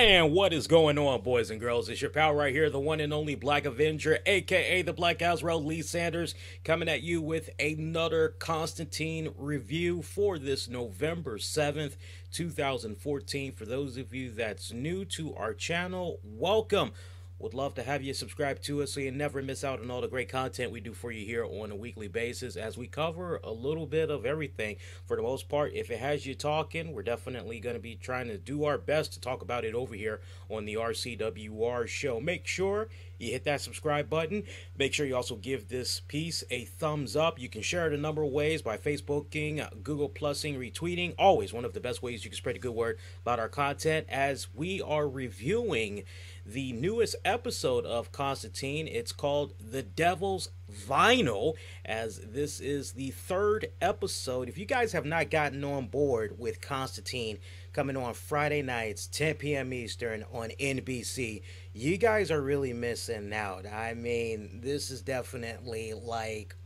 And what is going on, boys and girls? It's your pal right here, the one and only Black Avenger, aka the Black Azrael Lee Sanders, coming at you with another Constantine review for this November 7th, 2014. For those of you that's new to our channel, welcome. Would love to have you subscribe to us so you never miss out on all the great content we do for you here on a weekly basis as we cover a little bit of everything. For the most part, if it has you talking, we're definitely going to be trying to do our best to talk about it over here on the RCWR show. Make sure you hit that subscribe button. Make sure you also give this piece a thumbs up. You can share it a number of ways by Facebooking, Google Plusing, retweeting. Always one of the best ways you can spread a good word about our content as we are reviewing the newest episode of Constantine. It's called The Devil's Vinyl, as this is the third episode. If you guys have not gotten on board with Constantine, coming on Friday nights, 10 p.m. Eastern on NBC, you guys are really missing out. I mean, this is definitely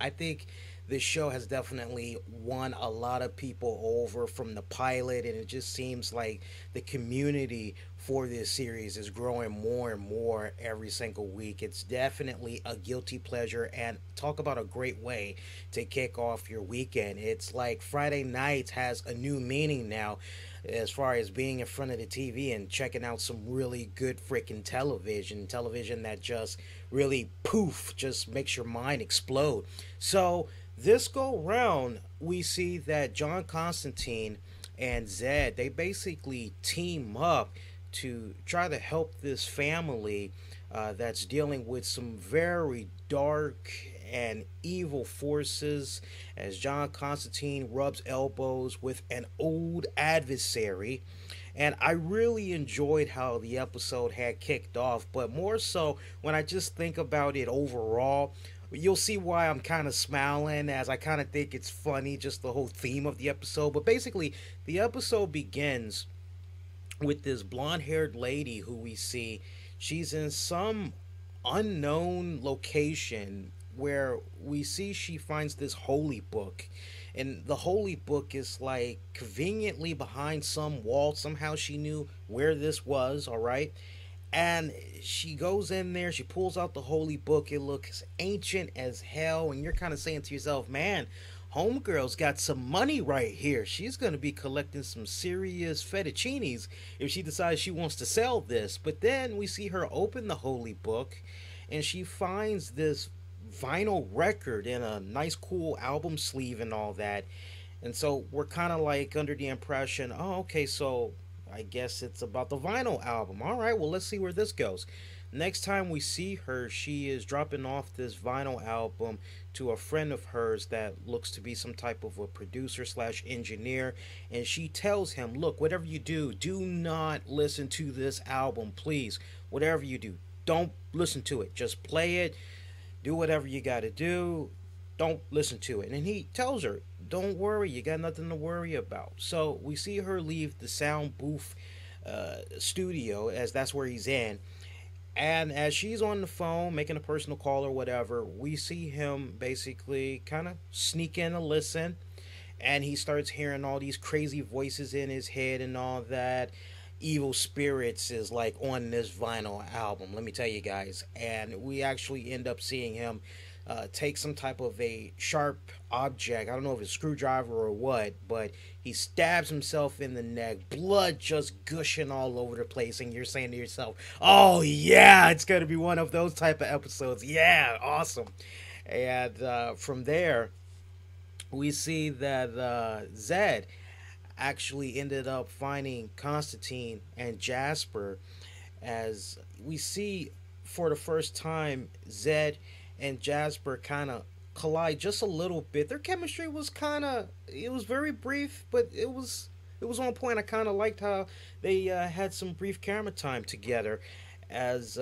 I think this show has definitely won a lot of people over from the pilot, and it just seems like the community for this series is growing more and more every single week. It's definitely a guilty pleasure, and talk about a great way to kick off your weekend. It's like Friday nights has a new meaning now as far as being in front of the TV and checking out some really good freaking television that just really poof, just makes your mind explode. So this go round, we see that John Constantine and Zed, they basically team up to try to help this family that's dealing with some very dark and evil forces, as John Constantine rubs elbows with an old adversary. And I really enjoyed how the episode had kicked off, but more so when I just think about it overall, you'll see why I'm kind of smiling, as I kind of think it's funny, just the whole theme of the episode. But basically, the episode begins with this blonde-haired lady who we see. She's in some unknown location where we see she finds this holy book, and the holy book is like conveniently behind some wall. Somehow she knew where this was, all right? And she goes in there, she pulls out the holy book. It looks ancient as hell, and you're kind of saying to yourself, man, homegirl's got some money right here. She's going to be collecting some serious fettuccinis if she decides she wants to sell this. But then we see her open the holy book, and she finds this vinyl record in a nice cool album sleeve and all that. And so we're kind of like under the impression, oh, okay, so I guess it's about the vinyl album. All right, well, let's see where this goes. Next time we see her, she is dropping off this vinyl album to a friend of hers that looks to be some type of a producer slash engineer. And she tells him, look, whatever you do, do not listen to this album, please. Whatever you do, don't listen to it. Just play it. Do whatever you got to do. Don't listen to it. And he tells her, don't worry, you got nothing to worry about. So we see her leave the sound booth studio, as that's where he's in. And as she's on the phone making a personal call or whatever, we see him basically kind of sneak in to listen. And he starts hearing all these crazy voices in his head and all that. Evil spirits is like on this vinyl album, let me tell you guys. And we actually end up seeing him take some type of a sharp object. I don't know if it's a screwdriver or what, but he stabs himself in the neck, blood just gushing all over the place, and you're saying to yourself, oh yeah, it's gonna be one of those type of episodes. Yeah, awesome. And from there we see that Zed actually ended up finding Constantine and Jasper, as we see for the first time Zed and Jasper kind of collide just a little bit. Their chemistry was it was very brief, but it was on point. I kind of liked how they had some brief camera time together, as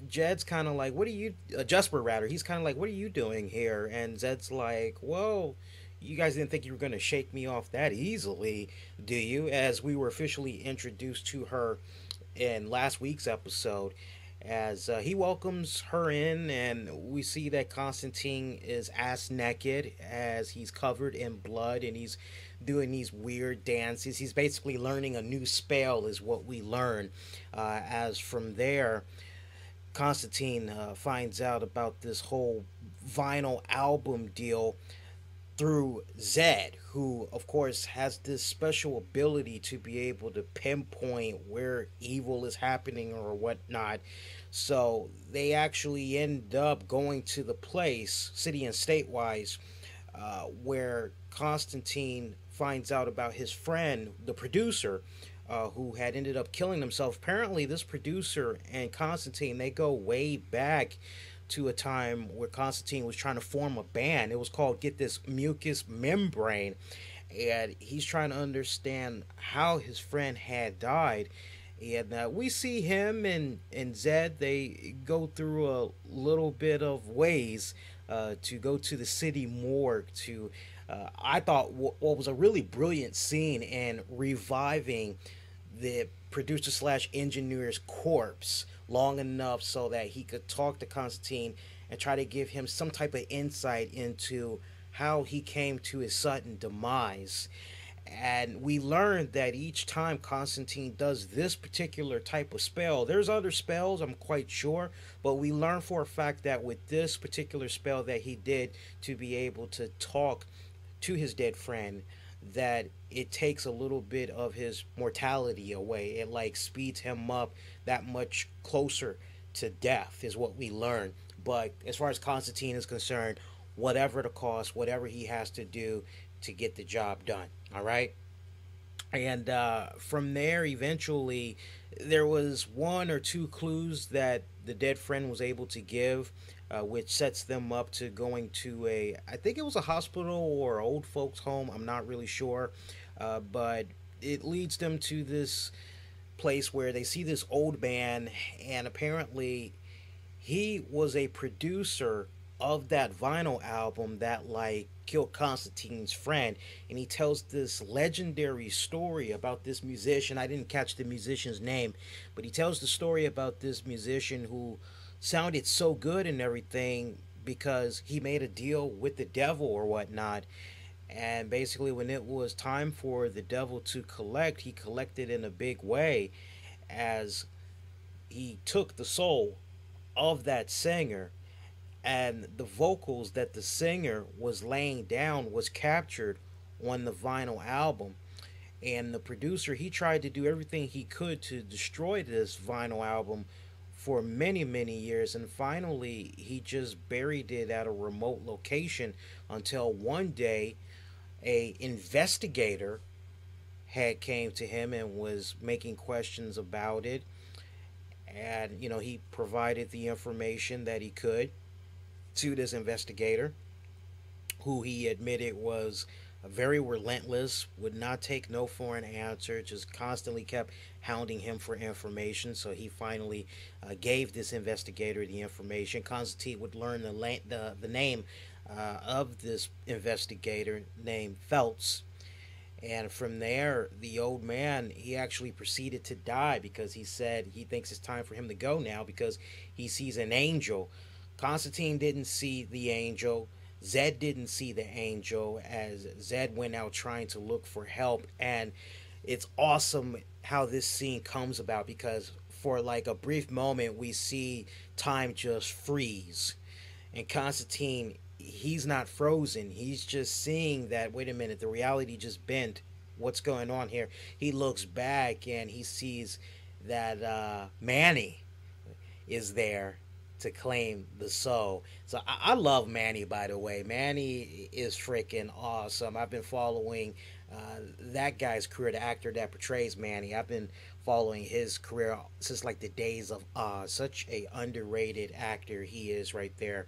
Jed's kind of like, what are you, Jasper rather, he's kind of like, what are you doing here? And Zed's like, whoa, you guys didn't think you were going to shake me off that easily, do you? As we were officially introduced to her in last week's episode. as he welcomes her in, and we see that Constantine is ass naked as he's covered in blood and he's doing these weird dances. He's basically learning a new spell, is what we learn. As from there, Constantine finds out about this whole vinyl album deal through Zed, who, of course, has this special ability to be able to pinpoint where evil is happening or whatnot. So they actually end up going to the place, city and state wise, where Constantine finds out about his friend, the producer, who had ended up killing himself. Apparently, this producer and Constantine, they go way back to a time where Constantine was trying to form a band. It was called, get this, Mucous Membrane. And he's trying to understand how his friend had died. And we see him and Zed, they go through a little bit of ways to go to the city morgue to, I thought, what was a really brilliant scene in reviving the producer slash engineer's corpse long enough so that he could talk to Constantine and try to give him some type of insight into how he came to his sudden demise. And we learned that each time Constantine does this particular type of spell, there's other spells, I'm quite sure, but we learned for a fact that with this particular spell that he did to be able to talk to his dead friend, that it takes a little bit of his mortality away. It like speeds him up that much closer to death, is what we learn. But as far as Constantine is concerned, whatever the cost, whatever he has to do to get the job done. All right. And from there, eventually, there was one or two clues that the dead friend was able to give, which sets them up to going to I think it was a hospital or old folks' home. I'm not really sure, but it leads them to this place where they see this old man, and apparently, he was a producer of that vinyl album that like killed Constantine's friend, and he tells this legendary story about this musician. I didn't catch the musician's name, but he tells the story about this musician who sounded so good and everything because he made a deal with the devil or whatnot. And basically, when it was time for the devil to collect, he collected in a big way as he took the soul of that singer, and the vocals that the singer was laying down was captured on the vinyl album. And the producer, he tried to do everything he could to destroy this vinyl album for many many years, and finally he just buried it at a remote location until one day a investigator had came to him and was making questions about it. And he provided the information that he could to this investigator, who he admitted was very relentless, would not take no for an answer, just constantly kept hounding him for information. So he finally gave this investigator the information. Constantine would learn the name of this investigator named Phelps. And from there, the old man, he actually proceeded to die because he said he thinks it's time for him to go now because he sees an angel. Constantine didn't see the angel. Zed didn't see the angel as Zed went out trying to look for help. And it's awesome how this scene comes about because for like a brief moment, we see time just freeze. And Constantine, he's not frozen. He's just seeing that, wait a minute, the reality just bent. What's going on here? He looks back and he sees that Manny is there to claim the soul. So I love Manny, by the way. Manny is freaking awesome. I've been following that guy's career, the actor that portrays Manny. I've been following his career since like the days of Oz. Such a underrated actor he is right there.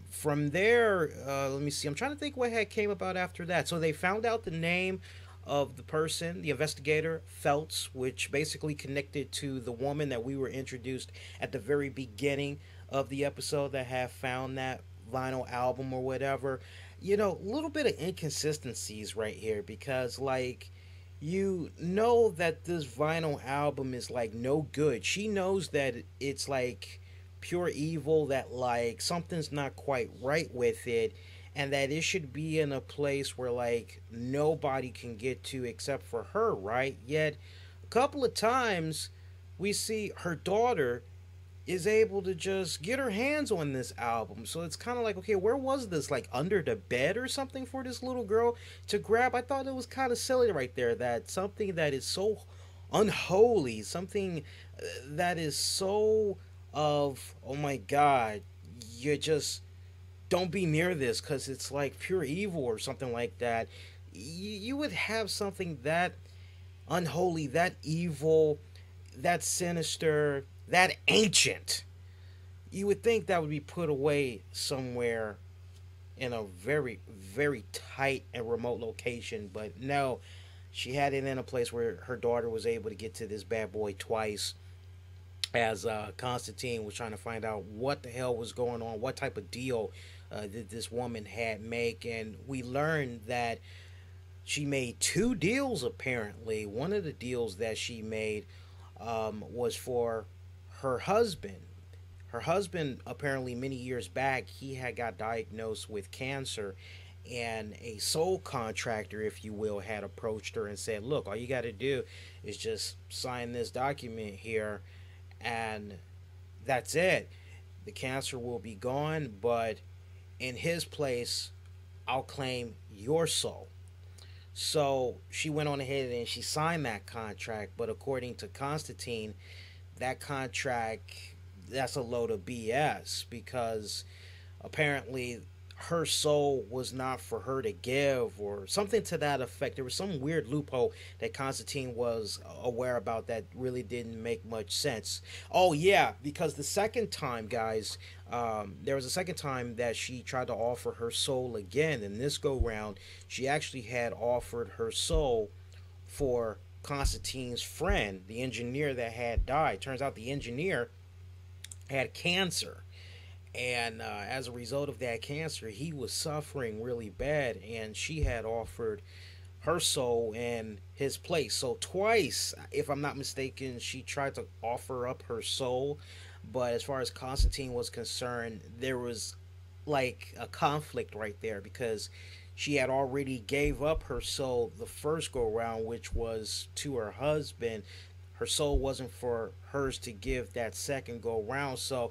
From there, let me see. I'm trying to think what had came about after that. So they found out the name of the person, the investigator, Phelps, which basically connected to the woman that we were introduced at the very beginning of the episode that had found that vinyl album or whatever. A little bit of inconsistencies right here because, like, You know that this vinyl album is like no good. She knows that it's like pure evil, that like something's not quite right with it, and that it should be in a place where like nobody can get to except for her, right? Yet a couple of times we see her daughter is able to just get her hands on this album. So it's kind of like, okay, where was this? Like under the bed or something for this little girl to grab? I thought it was kind of silly right there that something that is so unholy, something that is so of, oh my God, you just don't be near this because it's like pure evil or something like that. You would have something that unholy, that evil, that sinister, that ancient. You would think that would be put away somewhere in a very, very tight and remote location, but no, she had it in a place where her daughter was able to get to this bad boy twice. As Constantine was trying to find out what the hell was going on, what type of deal did this woman had make, and we learned that she made two deals apparently. One of the deals that she made was for her husband. Her husband, apparently, many years back, he had got diagnosed with cancer, and a soul contractor, if you will, had approached her and said, "Look, all you got to do is just sign this document here, and that's it. The cancer will be gone, but in his place, I'll claim your soul." So she went on ahead and she signed that contract, but according to Constantine, that contract, that's a load of BS because apparently her soul was not for her to give or something to that effect. There was some weird loophole that Constantine was aware about that really didn't make much sense. Oh yeah, because the second time, guys, there was a second time that she tried to offer her soul again, and this go round she actually had offered her soul for Constantine's friend, the engineer that had died. Turns out the engineer had cancer, and as a result of that cancer he was suffering really bad, and she had offered her soul in his place. So twice, if I'm not mistaken, she tried to offer up her soul, but as far as Constantine was concerned, there was like a conflict right there because she had already gave up her soul the first go round, which was to her husband. Her soul wasn't for hers to give that second go round. So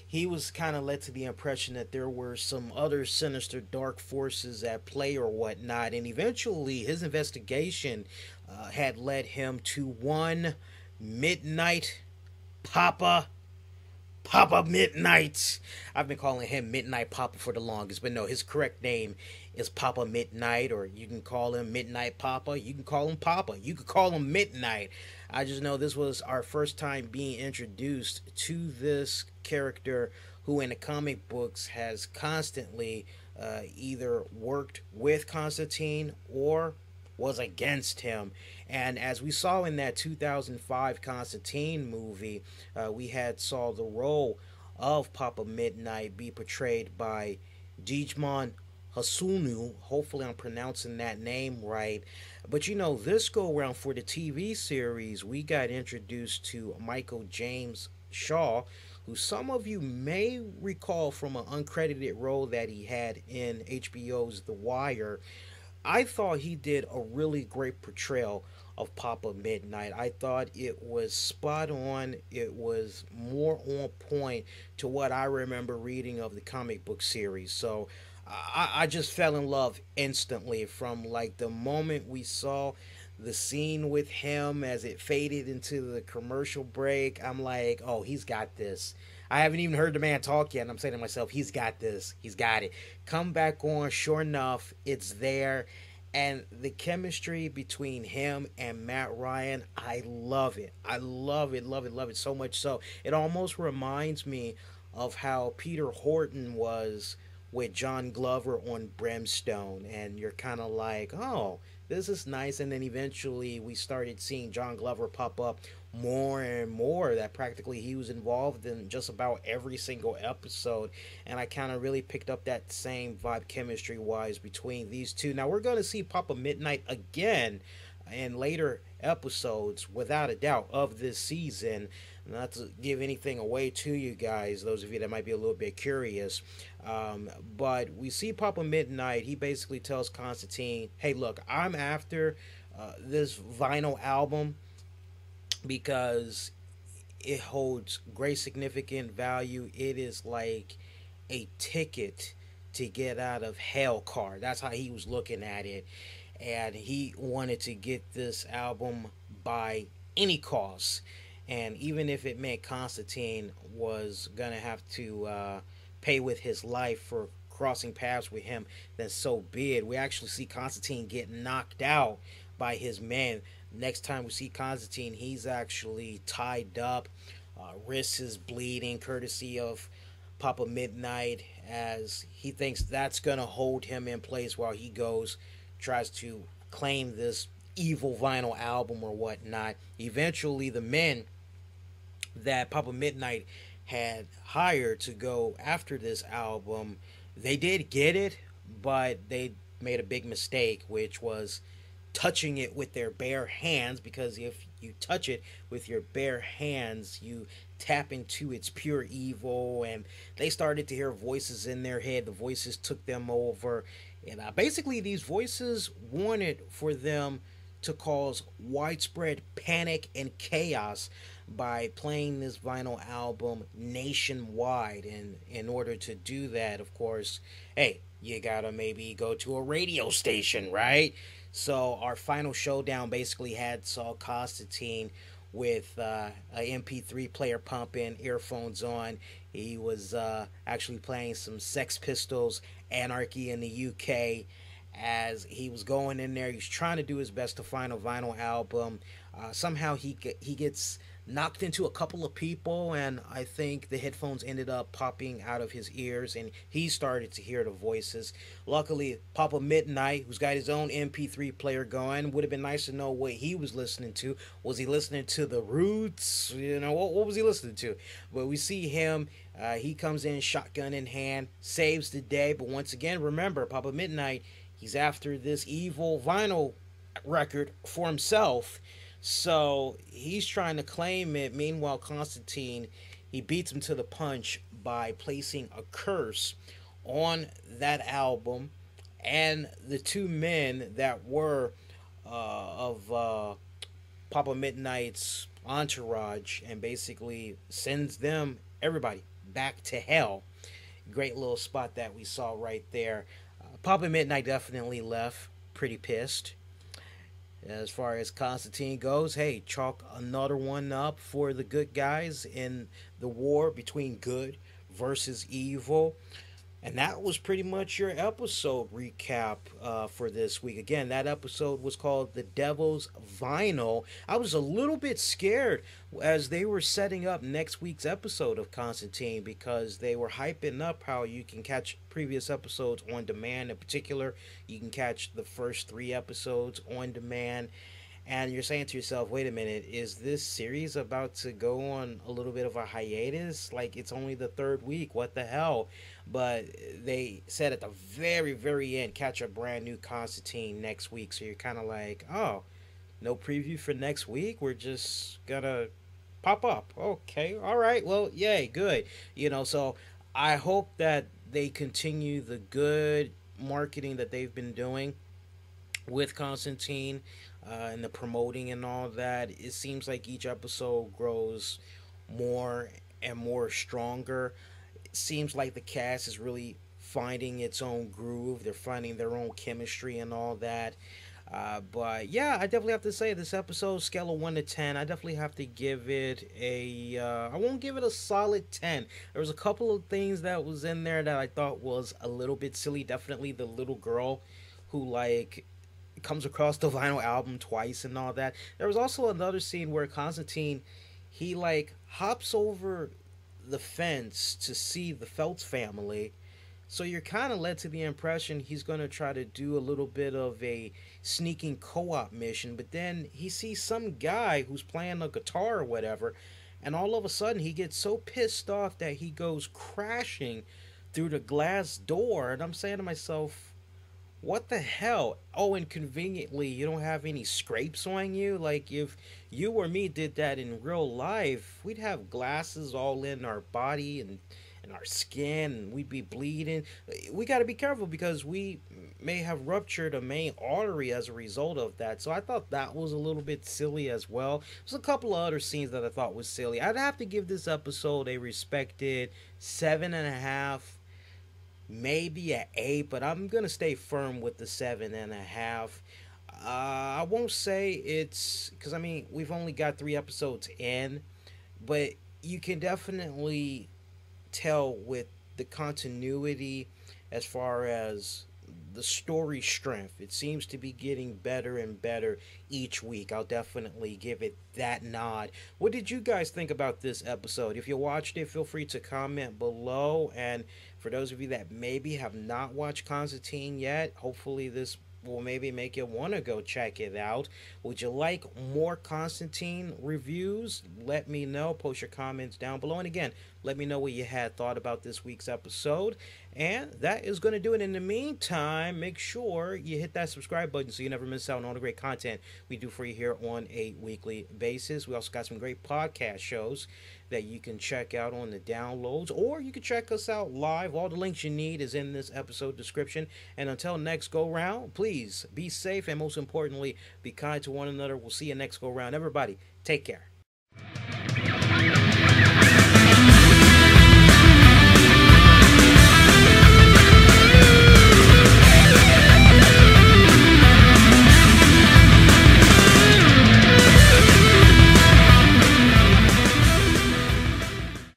he was kind of led to the impression that there were some other sinister dark forces at play or whatnot. And eventually, his investigation had led him to one Midnight Papa. Papa Midnight. I've been calling him Midnight Papa for the longest, but no, his correct name is Papa Midnight, or you can call him Midnight Papa. You can call him Papa. You could call him Midnight. I just know this was our first time being introduced to this character who in the comic books has constantly either worked with Constantine or was against him. And as we saw in that 2005 Constantine movie, we had saw the role of Papa Midnight be portrayed by Dijman Hasunu. Hopefully, I'm pronouncing that name right. But you know, this go around for the TV series, we got introduced to Michael James Shaw, who some of you may recall from an uncredited role that he had in HBO's The Wire. I thought he did a really great portrayal of Papa Midnight. I thought it was spot on. It was more on point to what I remember reading of the comic book series. So I just fell in love instantly from like the moment we saw the scene with him as it faded into the commercial break. I'm like, oh, he's got this. I haven't even heard the man talk yet, and I'm saying to myself, he's got this. He's got it. Come back on, sure enough, it's there. And the chemistry between him and Matt Ryan, I love it. I love it, love it, love it so much so. It almost reminds me of how Peter Horton was with John Glover on Brimstone. And you're kind of like, oh, this is nice. And then eventually we started seeing John Glover pop up more and more, that practically he was involved in just about every single episode, and I kind of really picked up that same vibe chemistry wise between these two. Now we're going to see Papa Midnight again in later episodes, without a doubt, of this season. Not to give anything away to you guys, those of you that might be a little bit curious, but we see Papa Midnight. He basically tells Constantine, "Hey, look, I'm after this vinyl album because it holds great significant value. It is like a ticket to get out of hell card." That's how he was looking at it. And he wanted to get this album by any cost. And even if it meant Constantine was going to have to pay with his life for crossing paths with him, then so be it. We actually see Constantine get knocked out by his men. Next time we see Constantine, he's actually tied up, wrists is bleeding, courtesy of Papa Midnight, as he thinks that's going to hold him in place while he goes, tries to claim this evil vinyl album or whatnot. Eventually, the men that Papa Midnight had hired to go after this album, they did get it, but they made a big mistake, which was touching it with their bare hands, because if you touch it with your bare hands, you tap into its pure evil. And they started to hear voices in their head. The voices took them over, and basically these voices wanted for them to cause widespread panic and chaos by playing this vinyl album nationwide. And in order to do that, of course, hey, you gotta maybe go to a radio station, right? So our final showdown basically had Saul Constantine with a MP3 player pumping, earphones on. He was actually playing some Sex Pistols, Anarchy in the UK. As he was going in there, he's trying to do his best to find a vinyl album. Somehow he gets knocked into a couple of people, and I think the headphones ended up popping out of his ears, and he started to hear the voices. Luckily, Papa Midnight, who's got his own MP3 player going, would have been nice to know what he was listening to. Was he listening to The Roots? You know, what was he listening to? But we see him. He comes in, shotgun in hand, saves the day. But once again, remember, Papa Midnight, he's after this evil vinyl record for himself. So he's trying to claim it. Meanwhile, Constantine, he beats him to the punch by placing a curse on that album. And the two men that were of Papa Midnight's entourage, and basically sends them, everybody, back to hell. Great little spot that we saw right there. Papa Midnight definitely left pretty pissed. As far as Constantine goes, hey, chalk another one up for the good guys in the war between good versus evil. And that was pretty much your episode recap for this week. Again, that episode was called The Devil's Vinyl. I was a little bit scared as they were setting up next week's episode of Constantine, because they were hyping up how you can catch previous episodes on demand. In particular, you can catch the first 3 episodes on demand. And you're saying to yourself, wait a minute, is this series about to go on a little bit of a hiatus? Like, it's only the 3rd week. What the hell? But they said at the very, very end, catch a brand new Constantine next week. So you're kind of like, oh, no preview for next week? We're just gonna pop up. Okay, all right. Well, yay, good. So I hope that they continue the good marketing that they've been doing with Constantine and the promoting and all that. It seems like each episode grows more and more stronger. It seems like the cast is really finding its own groove. They're finding their own chemistry and all that. But yeah, I definitely have to say this episode, scale of 1 to 10, I definitely have to give it a. I won't give it a solid 10. There was a couple of things that was in there that I thought was a little bit silly. Definitely the little girl who comes across the vinyl album twice and all that. There was also another scene where Constantine, he hops over the fence to see the Feltz family. So you're kind of led to the impression he's going to try to do a little bit of a sneaking co-op mission, but then he sees some guy who's playing a guitar or whatever, and all of a sudden he gets so pissed off that he goes crashing through the glass door. And I'm saying to myself, What the hell? Oh, and conveniently, you don't have any scrapes on you? Like, if you or me did that in real life, we'd have glasses all in our body and our skin, and we'd be bleeding. We got to be careful because we may have ruptured a main artery as a result of that. So I thought that was a little bit silly as well. There's a couple of other scenes that I thought was silly. I'd have to give this episode a respected 7.5, maybe an 8, but I'm gonna stay firm with the 7.5. I won't say it's because I mean we've only got 3 episodes in, but you can definitely tell with the continuity as far as the story strength. It seems to be getting better and better each week. I'll definitely give it that nod. What did you guys think about this episode? If you watched it, feel free to comment below. And for those of you that maybe have not watched Constantine yet, hopefully this will maybe make you want to go check it out. Would you like more Constantine reviews? Let me know. Post your comments down below. And again, let me know what you had thought about this week's episode. And that is going to do it. In the meantime, make sure you hit that subscribe button so you never miss out on all the great content we do for you here on a weekly basis. We also got some great podcast shows that you can check out on the downloads, or you can check us out live. All the links you need is in this episode description. And until next go round, please be safe and most importantly, be kind to one another. We'll see you next go round. Everybody, take care.